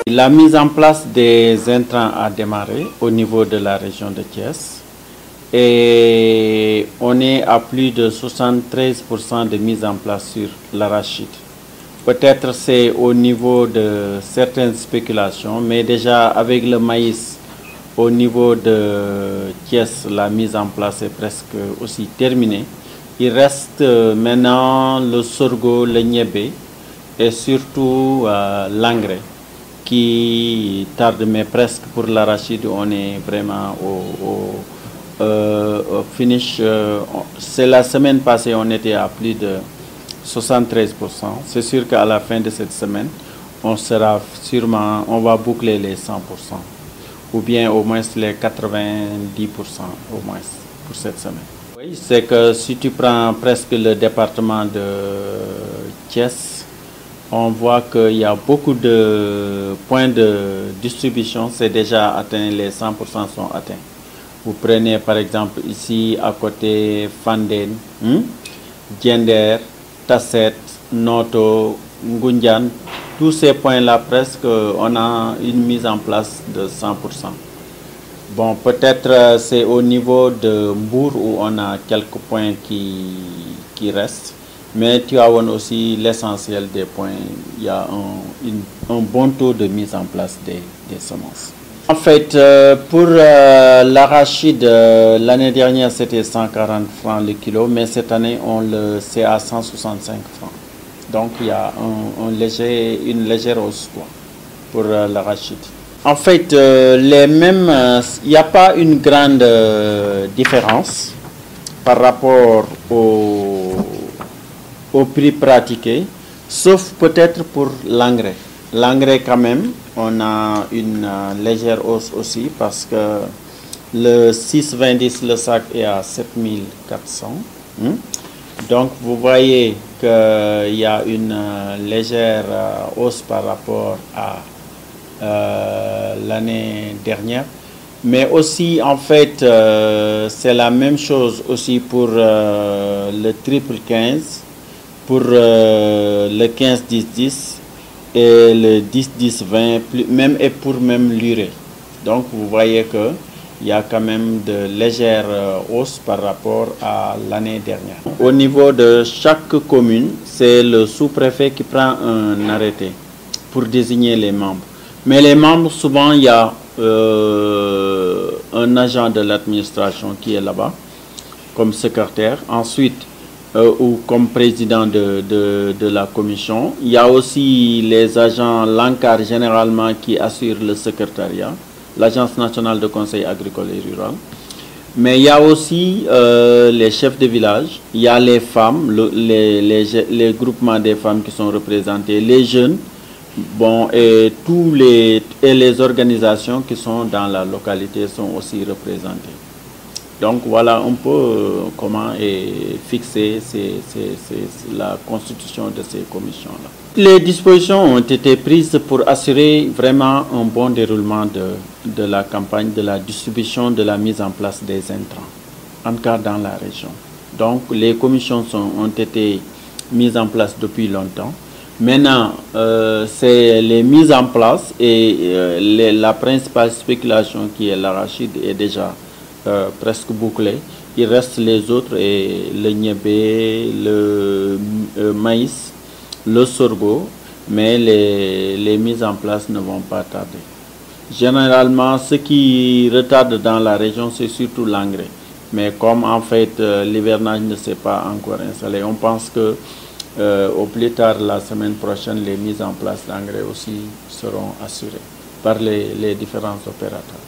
La mise en place des intrants a démarré au niveau de la région de Thiès et on est à plus de 73% de mise en place sur l'arachide. Peut-être c'est au niveau de certaines spéculations, mais déjà avec le maïs au niveau de Thiès, la mise en place est presque aussi terminée. Il reste maintenant le sorgho, le niébé et surtout l'engrais qui tarde, mais presque pour l'arachide, on est vraiment au finish. C'est la semaine passée, on était à plus de 73%. C'est sûr qu'à la fin de cette semaine, on va boucler les 100%, ou bien au moins les 90% au moins pour cette semaine. Oui, c'est que si tu prends presque le département de Thiès, on voit qu'il y a beaucoup de points de distribution, c'est déjà atteint, les 100% sont atteints. Vous prenez par exemple ici à côté Fandène, Diender, Tasset, Noto, Ngoundiane, tous ces points-là presque on a une mise en place de 100%. Bon, peut-être c'est au niveau de Mbour où on a quelques points qui restent. Mais tu as aussi l'essentiel des points. Il y a un bon taux de mise en place des semences. En fait, pour l'arachide, l'année dernière c'était 140 francs le kilo, mais cette année c'est à 165 francs. Donc il y a une légère hausse pour l'arachide. En fait, il n'y a pas une grande différence par rapport au prix pratiqué, sauf peut-être pour l'engrais. L'engrais quand même, on a une légère hausse aussi parce que le 6,20 le sac est à 7400. Donc vous voyez qu'il y a une légère hausse par rapport à l'année dernière. Mais aussi, en fait, c'est la même chose aussi pour le triple 15, pour le 15-10-10 et le 10-10-20, et pour même l'urée. Donc, vous voyez qu'il y a quand même de légères hausses par rapport à l'année dernière. Au niveau de chaque commune, c'est le sous-préfet qui prend un arrêté pour désigner les membres. Mais les membres, souvent, il y a un agent de l'administration qui est là-bas, comme secrétaire. Ensuite, ou comme président de la commission. Il y a aussi les agents l'ANCAR généralement qui assurent le secrétariat, l'Agence nationale de conseil agricole et rural. Mais il y a aussi les chefs de village, il y a les femmes, les groupements des femmes qui sont représentés, les jeunes, bon, et les organisations qui sont dans la localité sont aussi représentées. Donc voilà un peu comment est fixée la constitution de ces commissions-là. Les dispositions ont été prises pour assurer vraiment un bon déroulement de la campagne, de la distribution, de la mise en place des intrants, en tout cas dans la région. Donc les commissions ont été mises en place depuis longtemps. Maintenant, c'est les mises en place et la principale spéculation qui est l'arachide est déjà presque bouclé. Il reste les autres et le niébé, le maïs, le sorgho, mais les mises en place ne vont pas tarder. Généralement, ce qui retarde dans la région, c'est surtout l'engrais. Mais comme en fait l'hivernage ne s'est pas encore installé, on pense que au plus tard la semaine prochaine, les mises en place d'engrais aussi seront assurées par les différents opérateurs.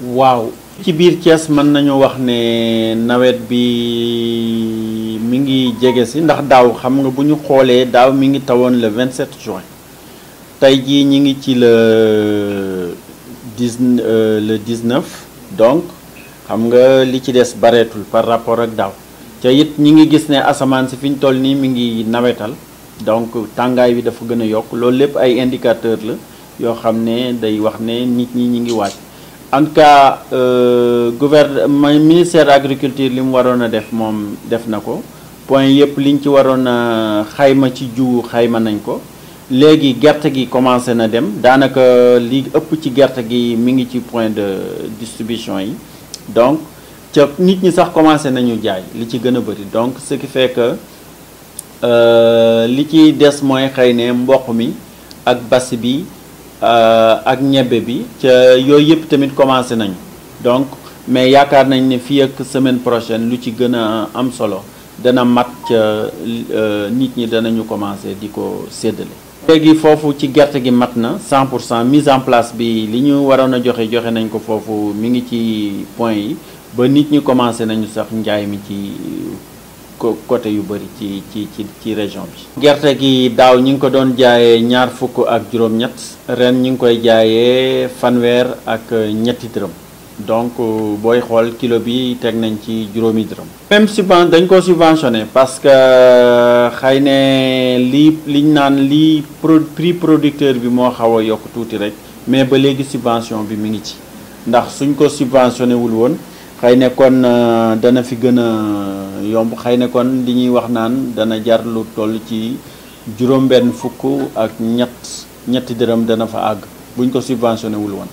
Waaw ci biir Thiès mën nañu wax ne nawet bi mi ngi jege si ndax daaw xam nga bu ñu xoolee daaw mi ngi tawoon le 27 juin tey jii ñi ngi ci le 19 donc xam nga li ci des bareetul par rapport ak daaw te it ñi ngi gis ne asamaan si fi ñu toll nii mi ngi nawetal donc tàngaay bi dafa gën a yokk loolu lépp ay indicateur la yoo xam ne day wax ne nit ñi ñi ngi wàcc. En tout cas, ministère de l'agriculture li mu waroon a def moom def na ko point yëpp liñ ci waroon a xayma ci jiwu xayma nañ ko léegi gerte gi commencé na dem daanaka li ëpp ci gerte gi mi ngi ci point de distribution yi donc ca nit ñi sax commencé nañu jaay li ci gën a bëri donc ce qui fait que li ci des mooy xëy ne mboq mi ak basi bi ak ñebbe bi ca yooyu yëpp tamit commencé nañu donc mais yaakaar nañ ne fii ak semaine prochaine lu ci gën a am solo dana mat ca nit ñi danañu commencé di ko séddale. léegi foofu ci gerte gi mat na 100% mise en place bi li ñu waroon a joxe nañ ko foofu mi ngi ci point yi ba nit ñi commencé nañu sax njaay mi ci côté yu bëri ci région bi. gerte gi daaw ñi ngi ko doon jaayee ñaar fukk ak juróom-ñett ren ñi ngi koy jaayee fanweer ak ñetti dërëm donc booy xool kilo bi teg nañ ci juróomi dërëm. même dañ ko subventionné parce que xëy ne liñ naan prix producteur bi moo xaw a yokk tuuti rek mais ba léegi subvention bi mi ngi ci ndax suñ ko subventionné wul woon xëy ne kon dana fi gën a yomb xëy ne kon li ñuy wax naan dana jar lu toll ci juróom-benn fukk ak ñetti dërëm dana fa àgg buñ ko subventionné wul woon.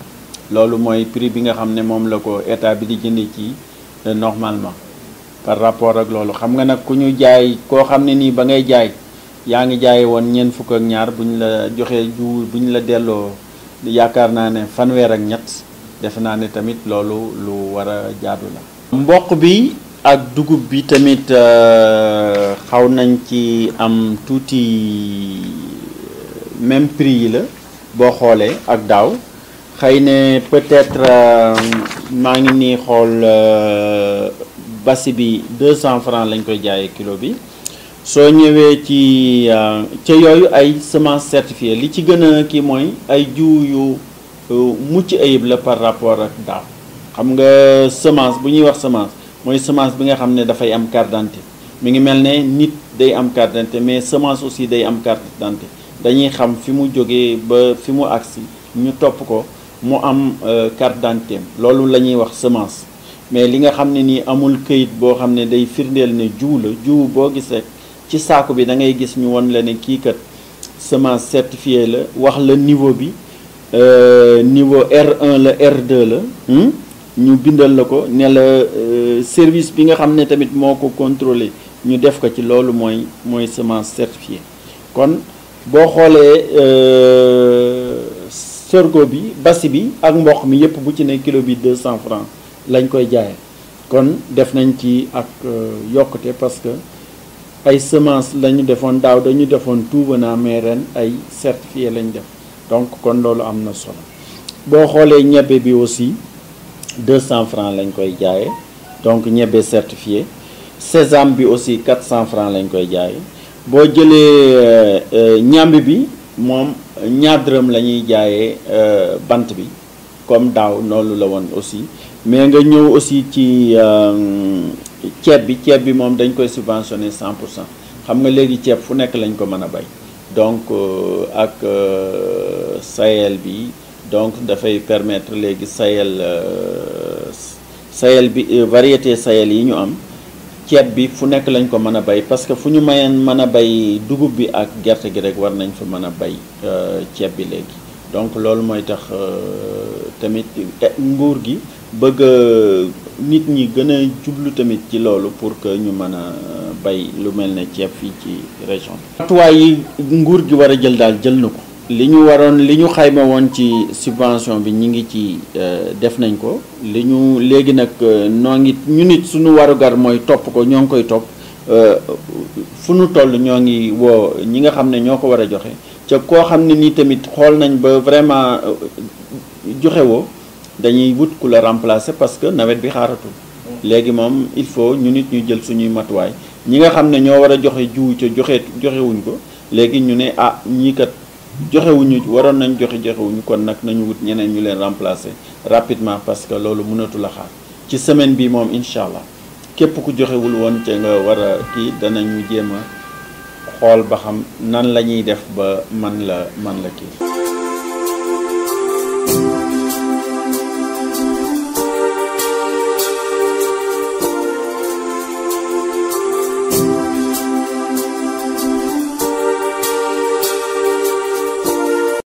loolu mooy prix bi nga xam ne moom la ko état bi di jëndee ci normalement par rapport ak loolu xam nga nag ku ñu jaay koo xam ne nii ba ngay jaay yaa ngi jaay woon ñeent fukk ak ñaar bu ñu la joxee jiwu bu ñu la delloo yaakaar naa ne fanweer ak ñett defe naa ne tamit loolu lu war a jaadu la. mboq bi ak dugub bi tamit xaw nañ ci am tuuti même prix yi la boo xoolee ak daaw. xëy ne peut-être maa ngi nii xool basi bi 200 francs lañ koy jaayee kilo bi soo ñëwee ci ca yooyu ay semence certifiée li ci gën a kii mooy ay jiw yu mucc ayib la par rapport ak daaw xam nga semence bu ñuy wax semence mooy semence bi nga xam ne dafay am carte d'identité mi ngi mel ne nit day am carte d'identité mais semence aussi day am carte d'identité dañuy xam fi mu jógee ba fi mu agsi ñu topp ko mu am carte d'identité loolu la ñuy wax semence mais li nga xam ne nii amul këyit boo xam ne day firndeel ne jiw la jiw boo gis rek ci saako bi da ngay gis ñu won la ne kii kat semence certifiée la wax la niveau bi niveau R1 la R2 la ñu bindal la ko ne la service bi nga xam ne tamit moo ko contrôlé ñu def ko ci loolu mooy semence certifiée kon boo xoolee sorgho bi basi bi ak mboq mi yëpp bu ci ne kilo bi 200 francs lañ koy jaaye kon def nañ ci ak yokkute parce que ay semence lañu defoon daaw dañu defoon tout venant mais ren ay certifié lañ def donc kon loolu am na solo boo xoolee ñebbe bi aussi 200 francs lañ koy jaaye donc ñebbe certifié sésame bi aussi 400 francs lañ koy jaaye boo jëlee ñambi bi moom ñaar dërëm la ñuy jaayee bant bi comme daaw noonu la woon aussi mais nga ñëw aussi ci ceeb bi moom dañ koy subventionné 100% xam nga léegi ceeb fu nekk lañ ko mën a bay donc ak Sahel bi donc dafay permettre léegi Sahel bi variété Sahel yi ñu am ceeb bi fu nekk lañ ko mën a bay parce que fu ñu mën a bay dugub bi ak gerte gi rek war nañ fa mën a bay ceeb bi léegi donc loolu mooy tax tamit nguur gi bëgg nit ñi gën a jublu tamit ci loolu pour que ñu mën a bay lu mel ne ceeb fii ci région bi. matuwaay yi nguur gi war a jël daal jël na ko li ñu xayma woon ci subvention bi ñi ngi ci def nañ ko léegi nag noo ngi ñu nit suñu warugar mooy topp ko ñoo ngi koy topp fu nu toll ñoo ngi woo ñi nga xam ne ñoo ko war a joxe ca koo xam ne nii tamit xool nañ ba vraiment joxe woo dañuy wut ku la remplacer parce que nawet bi xaaratul léegi moom il faut ñu nit ñu jël suñuy matuwaay ñi nga xam ne ñoo war a joxe jiwu ca joxewuñ ko léegi ñu ne ah ñii kat joxewuñu waroon nañ joxewuñu kon nag nañu wut ñeneen ñu leen remplacer rapidement parce que loolu mënatul a xaar ci semaine bi moom incha allah képp ku joxewul woon ca nga war a kii danañu jéem a xool ba xam nan la ñuy def ba man la kii